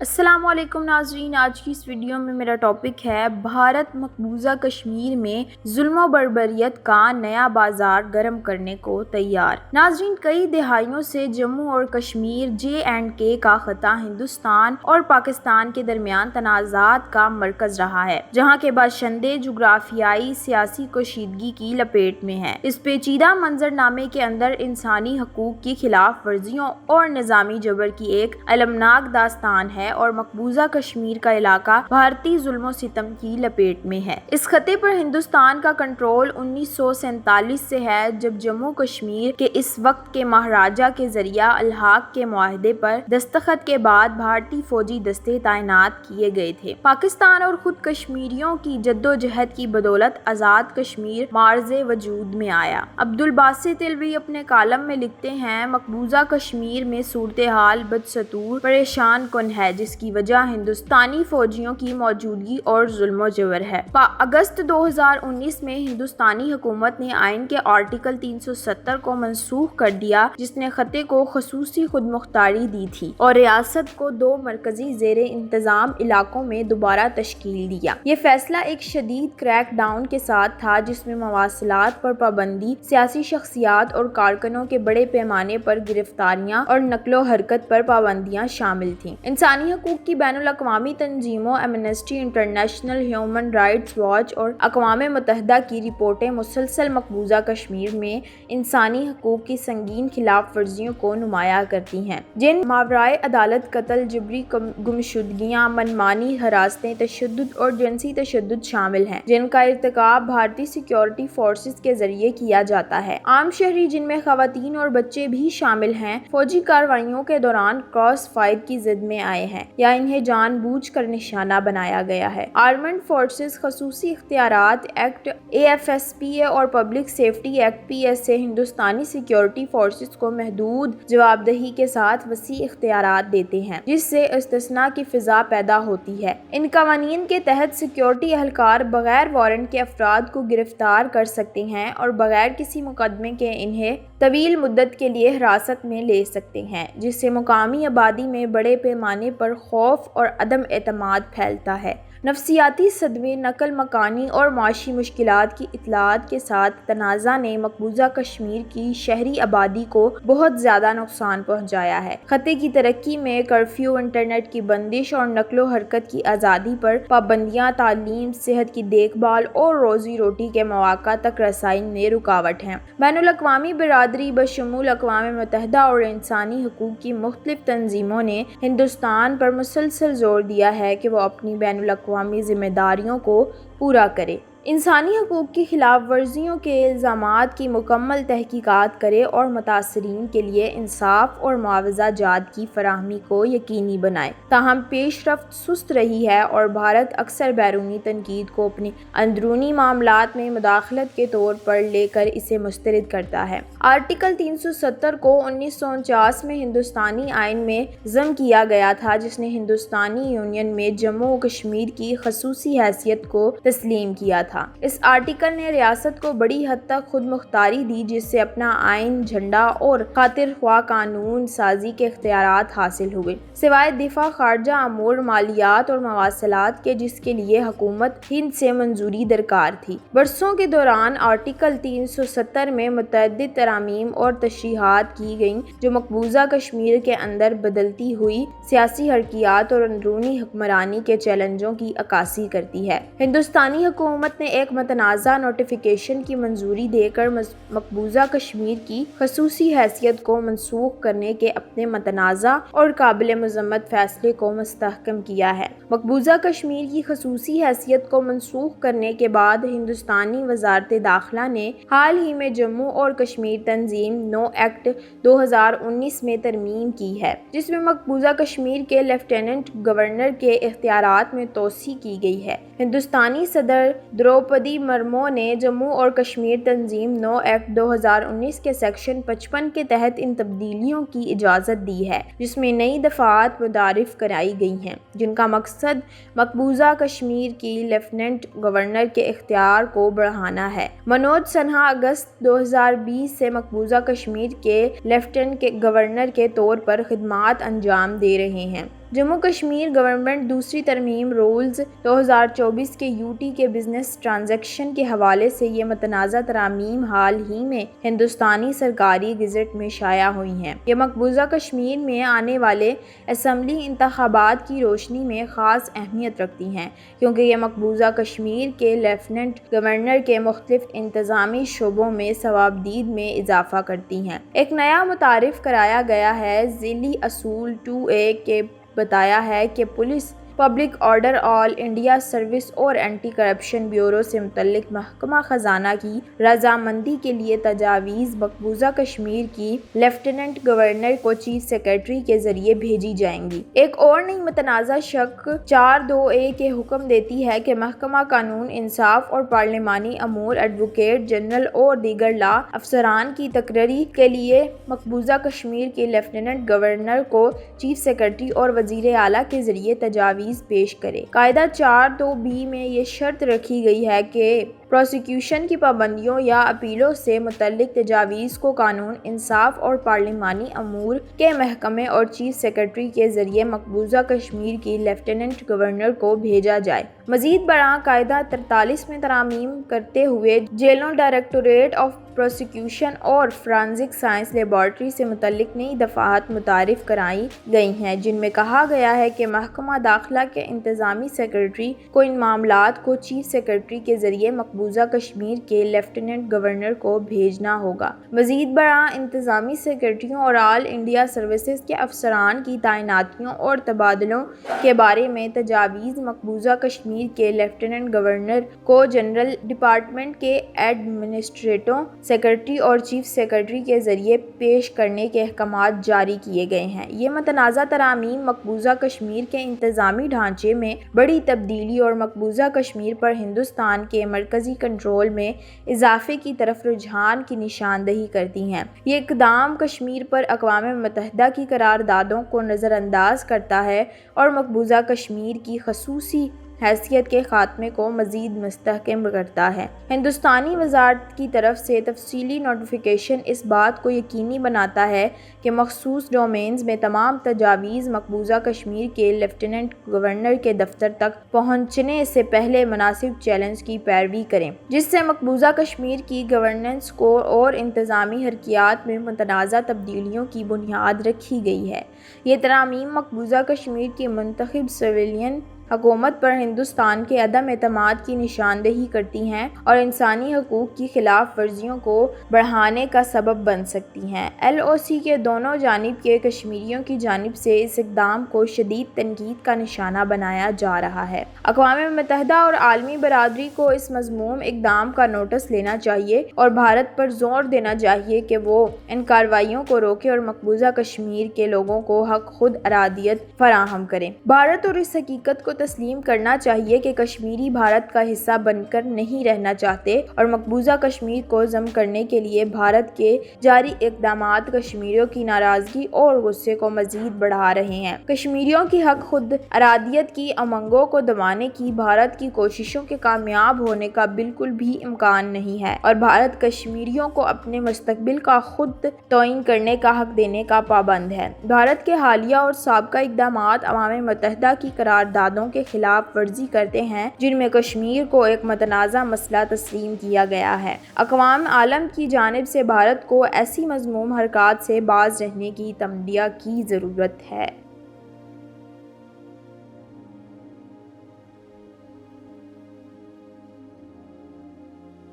السلام علیکم ناظرین، آج کی اس ویڈیو میں میرا ٹاپک ہے بھارت مقبوضہ کشمیر میں ظلم و بربریت کا نیا بازار گرم کرنے کو تیار۔ ناظرین، کئی دہائیوں سے جموں اور کشمیر JK کا خطہ ہندوستان اور پاکستان کے درمیان تنازعات کا مرکز رہا ہے، جہاں کے باشندے جغرافیائی سیاسی کشیدگی کی لپیٹ میں ہیں۔ اس پیچیدہ منظر نامے کے اندر انسانی حقوق کی خلاف ورزیوں اور نظامی جبر کی ایک المناک داستان ہے اور مقبوضہ کشمیر کا علاقہ بھارتی ظلم و ستم کی لپیٹ میں ہے۔ اس خطے پر ہندوستان کا کنٹرول 1947 سے ہے، جب جموں کشمیر کے اس وقت کے مہاراجہ کے ذریعہ الحاق کے معاہدے پر دستخط کے بعد بھارتی فوجی دستے تعینات کیے گئے تھے۔ پاکستان اور خود کشمیریوں کی جدوجہد کی بدولت آزاد کشمیر معرض وجود میں آیا۔ عبدالباسط الوی اپنے کالم میں لکھتے ہیں، مقبوضہ کشمیر میں صورتحال بدستور پریشان کن ہے، جس کی وجہ ہندوستانی فوجیوں کی موجودگی اور ظلم و جبر ہے۔ اگست 2019 میں ہندوستانی حکومت نے آئین کے آرٹیکل 370 کو منسوخ کر دیا، جس نے خطے کو خصوصی خود مختاری دی تھی اور ریاست کو 2 مرکزی زیر انتظام علاقوں میں دوبارہ تشکیل دیا۔ یہ فیصلہ ایک شدید کریک ڈاؤن کے ساتھ تھا، جس میں مواصلات پر پابندی، سیاسی شخصیات اور کارکنوں کے بڑے پیمانے پر گرفتاریاں اور نقل و حرکت پر پابندیاں شامل تھیں۔ انسانی حقوق کی بین الاقوامی تنظیموں Amnesty international, human rights watch اور اقوام متحدہ کی رپورٹیں مسلسل مقبوضہ کشمیر میں انسانی حقوق کی سنگین خلاف ورزیوں کو نمایاں کرتی ہیں، جن ماورائے عدالت قتل، جبری گمشدگیاں، منمانی حراستیں، تشدد اور جنسی تشدد شامل ہیں، جن کا ارتکاب بھارتی سیکورٹی فورسز کے ذریعے کیا جاتا ہے۔ عام شہری، جن میں خواتین اور بچے بھی شامل ہیں، فوجی کارروائیوں کے دوران کراس فائر کی زد میں آئے ہیں یا انہیں جان بوجھ کر نشانہ بنایا گیا ہے۔ آرمڈ فورسز خصوصی اختیارات ایکٹ AFSPA اور پبلک سیفٹی ایکٹ PSA ہندوستانی سیکورٹی فورسز کو محدود جواب دہی کے ساتھ وسیع اختیارات دیتے ہیں، جس سے استثناء کی فضا پیدا ہوتی ہے۔ ان قوانین کے تحت سیکورٹی اہلکار بغیر وارنٹ کے افراد کو گرفتار کر سکتے ہیں اور بغیر کسی مقدمے کے انہیں طویل مدت کے لیے حراست میں لے سکتے ہیں، جس سے مقامی آبادی میں بڑے پیمانے پر خوف اور عدم اعتماد پھیلتا ہے۔ نفسیاتی صدمے، نقل مکانی اور معاشی مشکلات کی اطلاعات کے ساتھ تنازع نے مقبوضہ کشمیر کی شہری آبادی کو بہت زیادہ نقصان پہنچایا ہے۔ خطے کی ترقی میں کرفیو، انٹرنیٹ کی بندش اور نقل و حرکت کی آزادی پر پابندیاں تعلیم، صحت کی دیکھ بھال اور روزی روٹی کے مواقع تک رسائی میں رکاوٹ ہیں۔ بین الاقوامی برادری بشمول اقوام متحدہ اور انسانی حقوق کی مختلف تنظیموں نے ہندوستان پر مسلسل زور دیا ہے کہ وہ اپنی بین الاقوامی ذمہ داریوں کو پورا کرے، انسانی حقوق کی خلاف ورزیوں کے الزامات کی مکمل تحقیقات کرے اور متاثرین کے لیے انصاف اور معاوضہ جات کی فراہمی کو یقینی بنائے۔ تاہم پیش رفت سست رہی ہے اور بھارت اکثر بیرونی تنقید کو اپنے اندرونی معاملات میں مداخلت کے طور پر لے کر اسے مسترد کرتا ہے۔ آرٹیکل 370 کو 1949 میں ہندوستانی آئین میں ضم کیا گیا تھا، جس نے ہندوستانی یونین میں جموں و کشمیر کی خصوصی حیثیت کو تسلیم کیا تھا۔ اس آرٹیکل نے ریاست کو بڑی حد تک خود مختاری دی، جس سے اپنا آئین، جھنڈا اور خاطر خواہ قانون سازی کے اختیارات حاصل ہوئے، سوائے دفاع، خارجہ امور، مالیات اور مواصلات کے، جس کے لیے حکومت ہند سے منظوری درکار تھی۔ برسوں کے دوران آرٹیکل 370 میں متعدد ترامیم اور تشریحات کی گئیں، جو مقبوضہ کشمیر کے اندر بدلتی ہوئی سیاسی حرکیات اور اندرونی حکمرانی کے چیلنجوں کی عکاسی کرتی ہے۔ ہندوستانی حکومت نے ایک متنازع نوٹیفیکیشن کی منظوری دے کر مقبوضہ کشمیر کی خصوصی حیثیت کو منسوخ کرنے کے اپنے متنازع اور قابل مذمت فیصلے کو مستحکم کیا ہے۔ مقبوضہ کشمیر کی خصوصی حیثیت کو منسوخ کرنے کے بعد ہندوستانی وزارت داخلہ نے حال ہی میں جموں اور کشمیر تنظیم نو ایکٹ 2019 میں ترمیم کی ہے، جس میں مقبوضہ کشمیر کے لیفٹیننٹ گورنر کے اختیارات میں توسیع کی گئی ہے۔ ہندوستانی صدر دروپدی مرمو نے جموں اور کشمیر تنظیم نو ایکٹ 2019 کے سیکشن 55 کے تحت ان تبدیلیوں کی اجازت دی ہے، جس میں نئی دفعات متعارف کرائی گئی ہیں، جن کا مقصد مقبوضہ کشمیر کی لیفٹیننٹ گورنر کے اختیار کو بڑھانا ہے۔ منوج سنہا اگست 2020 سے مقبوضہ کشمیر کے لیفٹیننٹ گورنر کے طور پر خدمات انجام دے رہے ہیں۔ جموں کشمیر گورنمنٹ دوسری ترمیم رولز 2024 کے UT کے بزنس ٹرانزیکشن کے حوالے سے یہ متنازع ترامیم حال ہی میں ہندوستانی سرکاری گزٹ میں شائع ہوئی ہیں۔ یہ مقبوضہ کشمیر میں آنے والے اسمبلی انتخابات کی روشنی میں خاص اہمیت رکھتی ہیں، کیونکہ یہ مقبوضہ کشمیر کے لیفٹیننٹ گورنر کے مختلف انتظامی شعبوں میں صوابدید میں اضافہ کرتی ہیں۔ ایک نیا متعارف کرایا گیا ہے۔ ذیلی اصول 2A کے بتایا ہے کہ پولیس، پبلک آرڈر، آل انڈیا سروس اور اینٹی کرپشن بیورو سے متعلق محکمہ خزانہ کی رضامندی کے لیے تجاویز مقبوضہ کشمیر کی لیفٹیننٹ گورنر کو چیف سیکرٹری کے ذریعے بھیجی جائیں گی۔ ایک اور نئی متنازع شق 4(2)A کے حکم دیتی ہے کہ محکمہ قانون انصاف اور پارلیمانی امور، ایڈوکیٹ جنرل اور دیگر لا افسران کی تقرری کے لیے مقبوضہ کشمیر کے لیفٹیننٹ گورنر کو چیف سیکرٹری اور وزیر اعلیٰ کے ذریعے تجاویز پیش کرے۔ قاعدہ 4(2)B میں یہ شرط رکھی گئی ہے کہ پروسیکیوشن کی پابندیوں یا اپیلوں سے متعلق تجاویز کو قانون انصاف اور پارلیمانی امور کے محکمے اور چیف سیکرٹری کے ذریعے مقبوضہ کشمیر کی لیفٹیننٹ گورنر کو بھیجا جائے۔ مزید برآں قاعدہ 43 میں ترامیم کرتے ہوئے جیلوں، ڈائریکٹوریٹ آف پروسیکیوشن اور فرانزک سائنس لیبارٹری سے متعلق نئی دفعات متعارف کرائی گئی ہیں، جن میں کہا گیا ہے کہ محکمہ داخلہ کے انتظامی سیکرٹری کو ان معاملات کو چیف سیکرٹری کے ذریعے مقبوضہ کشمیر کے لیفٹیننٹ گورنر کو بھیجنا ہوگا۔ مزید برآں انتظامی سیکرٹریوں اور آل انڈیا سروسز کے افسران کی تعیناتیوں اور تبادلوں کے بارے میں تجاویز مقبوضہ کشمیر کے لیفٹیننٹ گورنر کو جنرل ڈپارٹمنٹ کے ایڈمنسٹریٹو سیکرٹری اور چیف سیکرٹری کے ذریعے پیش کرنے کے احکامات جاری کیے گئے ہیں۔ یہ متنازع ترامیم مقبوضہ کشمیر کے انتظامی ڈھانچے میں بڑی تبدیلی اور مقبوضہ کشمیر پر ہندوستان کے مرکزی کنٹرول میں اضافے کی طرف رجحان کی نشاندہی کرتی ہیں۔ یہ اقدام کشمیر پر اقوام متحدہ کی قراردادوں کو نظر انداز کرتا ہے اور مقبوضہ کشمیر کی خصوصی حیثیت کے خاتمے کو مزید مستحکم کرتا ہے۔ ہندوستانی وزارت کی طرف سے تفصیلی نوٹیفیکیشن اس بات کو یقینی بناتا ہے کہ مخصوص ڈومینز میں تمام تجاویز مقبوضہ کشمیر کے لیفٹیننٹ گورنر کے دفتر تک پہنچنے سے پہلے مناسب چیلنج کی پیروی کریں، جس سے مقبوضہ کشمیر کی گورننس کو اور انتظامی حرکیات میں متنازع تبدیلیوں کی بنیاد رکھی گئی ہے۔ یہ ترامیم مقبوضہ کشمیر کی منتخب سویلین حکومت پر ہندوستان کے عدم اعتماد کی نشاندہی کرتی ہیں اور انسانی حقوق کی خلاف ورزیوں کو بڑھانے کا سبب بن سکتی ہیں۔ LOC کے دونوں جانب کے کشمیریوں کی جانب سے اس اقدام کو شدید تنقید کا نشانہ بنایا جا رہا ہے۔ اقوام متحدہ اور عالمی برادری کو اس مذموم اقدام کا نوٹس لینا چاہیے اور بھارت پر زور دینا چاہیے کہ وہ ان کارروائیوں کو روکے اور مقبوضہ کشمیر کے لوگوں کو حق خود ارادیت فراہم کرے۔ بھارت اور اس حقیقت کو تسلیم کرنا چاہیے کہ کشمیری بھارت کا حصہ بن کر نہیں رہنا چاہتے اور مقبوضہ کشمیر کو ضم کرنے کے لیے بھارت کے جاری اقدامات کشمیریوں کی ناراضگی اور غصے کو مزید بڑھا رہے ہیں۔ کشمیریوں کی حق خود ارادیت کی امنگوں کو دبانے کی بھارت کی کوششوں کے کامیاب ہونے کا بالکل بھی امکان نہیں ہے اور بھارت کشمیریوں کو اپنے مستقبل کا خود تعین کرنے کا حق دینے کا پابند ہے۔ بھارت کے حالیہ اور سابقہ اقدامات اقوام متحدہ کی قراردادوں کے خلاف ورزی کرتے ہیں، جن میں کشمیر کو ایک متنازع مسئلہ تسلیم کیا گیا ہے۔ اقوام عالم کی جانب سے بھارت کو ایسی مذموم حرکات سے باز رہنے کی تنبیہ کی ضرورت ہے۔